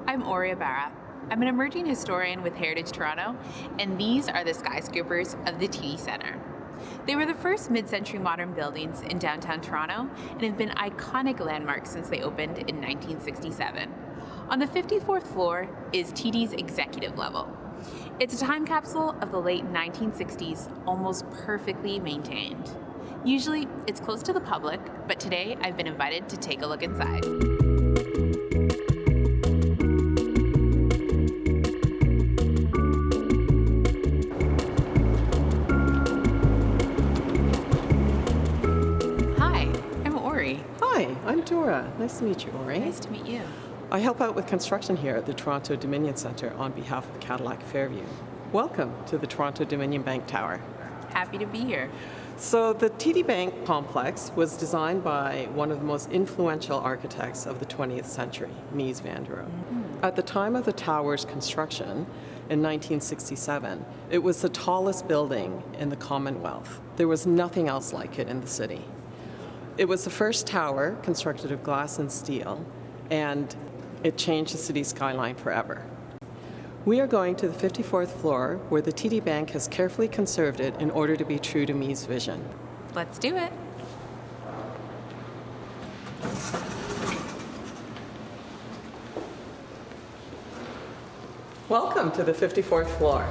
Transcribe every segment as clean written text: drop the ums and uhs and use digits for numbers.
I'm Aurea Barra. I'm an emerging historian with Heritage Toronto, and these are the skyscrapers of the TD Centre. They were the first mid-century modern buildings in downtown Toronto and have been iconic landmarks since they opened in 1967. On the 54th floor is TD's executive level. It's a time capsule of the late 1960s, almost perfectly maintained. Usually, it's closed to the public, but today I've been invited to take a look inside. Hi, I'm Ori. Hi, I'm Dora. Nice to meet you, Ori. Nice to meet you. I help out with construction here at the Toronto Dominion Centre on behalf of Cadillac Fairview. Welcome to the Toronto Dominion Bank Tower. Happy to be here. So the TD Bank complex was designed by one of the most influential architects of the 20th century, Mies van der Rohe. At the time of the tower's construction in 1967, it was the tallest building in the Commonwealth. There was nothing else like it in the city. It was the first tower constructed of glass and steel, and it changed the city's skyline forever. We are going to the 54th floor, where the TD Bank has carefully conserved it in order to be true to Mies' vision. Let's do it. Welcome to the 54th floor.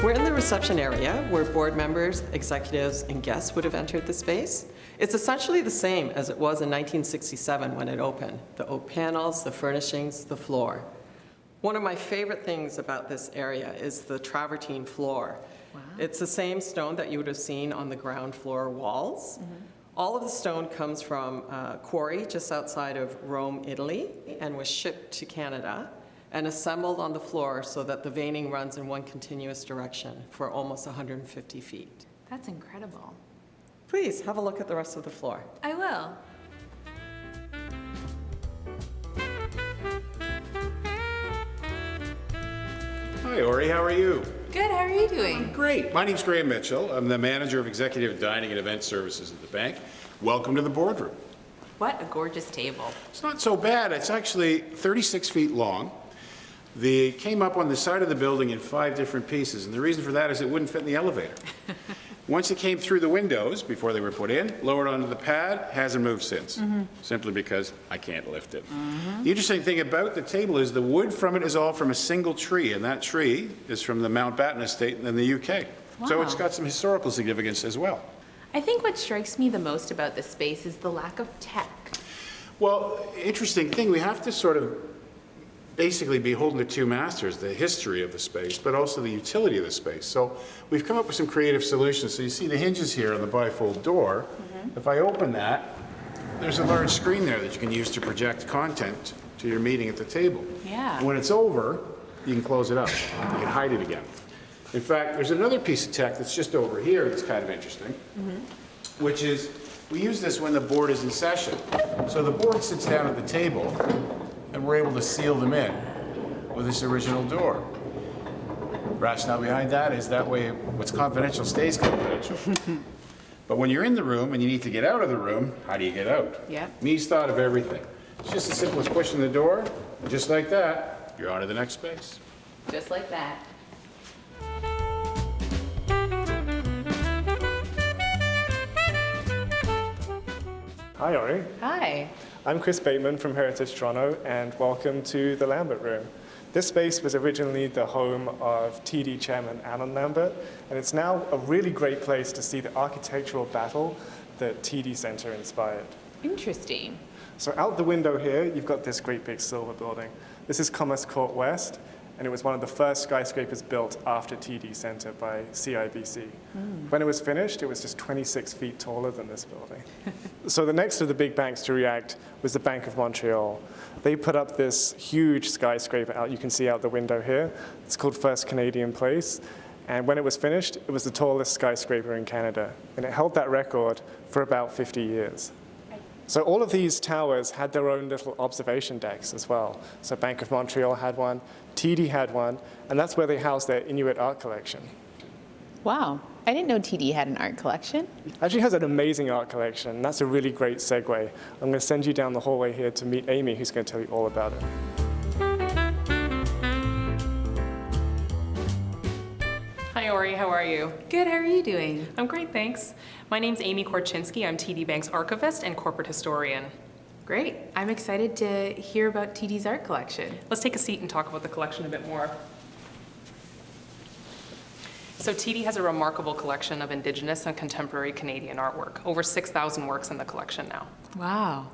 We're in the reception area where board members, executives, and guests would have entered the space. It's essentially the same as it was in 1967 when it opened. The oak panels, the furnishings, the floor. One of my favorite things about this area is the travertine floor. Wow. It's the same stone that you would have seen on the ground floor walls. All of the stone comes from a quarry just outside of Rome, Italy, and was shipped to Canada and assembled on the floor so that the veining runs in one continuous direction for almost 150 feet. That's incredible. Please have a look at the rest of the floor. I will. Hi, Ori. How are you? Good, how are you doing? Great. My name's Graham Mitchell. I'm the manager of executive dining and event services at the bank. Welcome to the boardroom. What a gorgeous table. It's not so bad. It's actually 36 feet long. They came up on the side of the building in 5 different pieces, and the reason for that is it wouldn't fit in the elevator. Once it came through the windows, before they were put in, lowered onto the pad, hasn't moved since, simply because I can't lift it. The interesting thing about the table is the wood from it is all from a single tree, and that tree is from the Mountbatten estate in the UK. So Wow. it's got some historical significance as well. I think what strikes me the most about this space is the lack of tech. Well, interesting thing, we have to sort of basically beholden to two masters, the history of the space, but also the utility of the space. So we've come up with some creative solutions. So you see the hinges here on the bifold door. If I open that, there's a large screen there that you can use to project content to your meeting at the table. Yeah. And when it's over, you can close it up. You can hide it again. In fact, there's another piece of tech that's just over here that's kind of interesting, which is we use this when the board is in session. So the board sits down at the table, and we're able to seal them in with this original door. Rationale behind that is that way what's confidential stays confidential. But when you're in the room and you need to get out of the room, how do you get out? Yep. Mies thought of everything. It's just as simple as pushing the door, and just like that, you're on to the next space. Just like that. Hi, Ori. Hi. I'm Chris Bateman from Heritage Toronto, and welcome to the Lambert Room. This space was originally the home of TD Chairman Alan Lambert, and it's now a really great place to see the architectural battle that TD Centre inspired. Interesting. So out the window here, you've got this great big silver building. This is Commerce Court West, and it was one of the first skyscrapers built after TD Centre by CIBC. When it was finished, it was just 26 feet taller than this building. So the next of the big banks to react was the Bank of Montreal. They put up this huge skyscraper out, you can see out the window here. It's called First Canadian Place. And when it was finished, it was the tallest skyscraper in Canada. And it held that record for about 50 years. So all of these towers had their own little observation decks as well. So Bank of Montreal had one, TD had one, and that's where they housed their Inuit art collection. Wow, I didn't know TD had an art collection. Actually has an amazing art collection. That's a really great segue. I'm going to send you down the hallway here to meet Amy, who's going to tell you all about it. Hi, Ori. How are you? Good, how are you doing? I'm great, thanks. My name's Amy Korchinski. I'm TD Bank's archivist and corporate historian. Great. I'm excited to hear about TD's art collection. Let's take a seat and talk about the collection a bit more. So TD has a remarkable collection of Indigenous and contemporary Canadian artwork. Over 6,000 works in the collection now. Wow.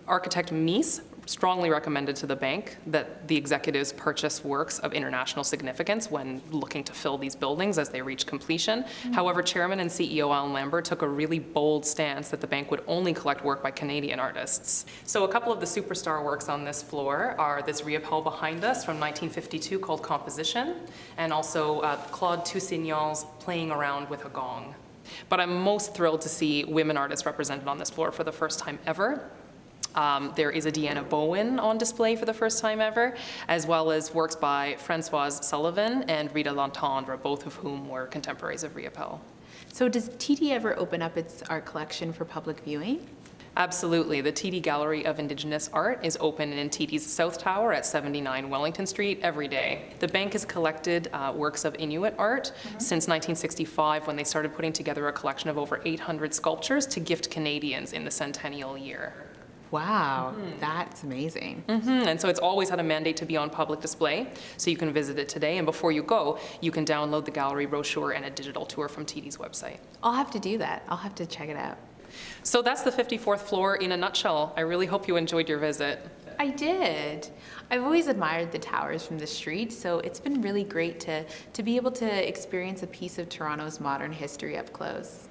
Architect Mies strongly recommended to the bank that the executives purchase works of international significance when looking to fill these buildings as they reach completion. However, Chairman and CEO Alan Lambert took a really bold stance that the bank would only collect work by Canadian artists. So a couple of the superstar works on this floor are this Riopelle behind us from 1952 called Composition, and also Claude Toussaint's Playing Around with a Gong. But I'm most thrilled to see women artists represented on this floor for the first time ever. There is a Deanna Bowen on display for the first time ever, as well as works by Françoise Sullivan and Rita Lentendre, both of whom were contemporaries of Riopelle. So does TD ever open up its art collection for public viewing? Absolutely. The TD Gallery of Indigenous Art is open in TD's South Tower at 79 Wellington Street every day. The bank has collected works of Inuit art since 1965, when they started putting together a collection of over 800 sculptures to gift Canadians in the centennial year. Wow, that's amazing. And so it's always had a mandate to be on public display, so you can visit it today, and before you go, you can download the gallery brochure and a digital tour from TD's website. I'll have to do that. I'll have to check it out. So that's the 54th floor in a nutshell. I really hope you enjoyed your visit. I did. I've always admired the towers from the street, so it's been really great to be able to experience a piece of Toronto's modern history up close.